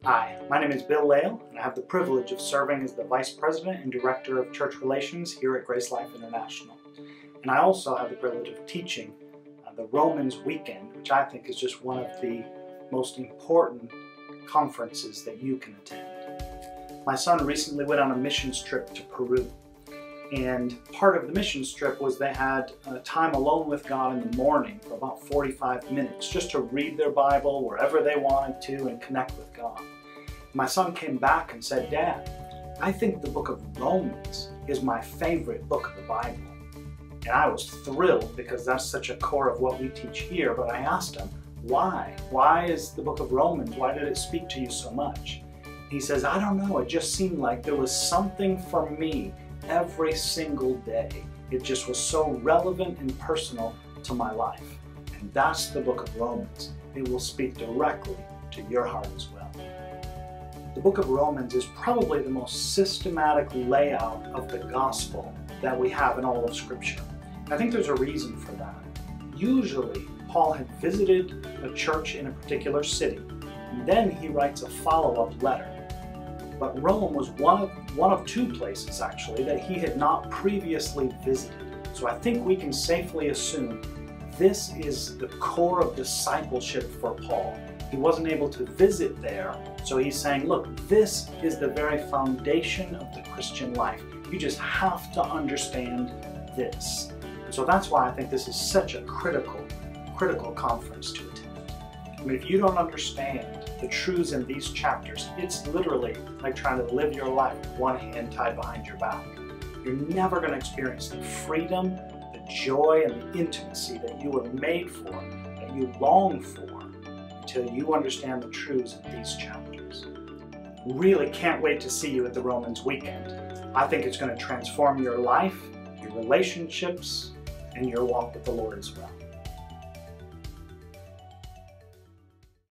Hi, my name is Bill Lale, and I have the privilege of serving as the Vice President and Director of Church Relations here at Grace Life International. And I also have the privilege of teaching the Romans Weekend, which I think is just one of the most important conferences that you can attend. My son recently went on a missions trip to Peru, and part of the missions trip was they had time alone with God in the morning for about 45 minutes just to read their Bible wherever they wanted to and connect with God. My son came back and said, "Dad, I think the book of Romans is my favorite book of the Bible." And I was thrilled because that's such a core of what we teach here, but I asked him, why? Why is the book of Romans, why did it speak to you so much? He says, "I don't know, it just seemed like there was something for me every single day. It just was so relevant and personal to my life." And that's the book of Romans. It will speak directly to your heart as well. The book of Romans is probably the most systematic layout of the gospel that we have in all of Scripture. I think there's a reason for that. Usually, Paul had visited a church in a particular city, and then he writes a follow-up letter. But Rome was one of two places, actually, that he had not previously visited. So I think we can safely assume this is the core of discipleship for Paul. He wasn't able to visit there, so he's saying, look, this is the very foundation of the Christian life. You just have to understand this. And so that's why I think this is such a critical conference to attend. I mean, if you don't understand the truths in these chapters, it's literally like trying to live your life with one hand tied behind your back. You're never going to experience the freedom, the joy, and the intimacy that you were made for, that you long for, until you understand the truths of these chapters. Really can't wait to see you at the Romans Weekend. I think it's going to transform your life, your relationships, and your walk with the Lord as well.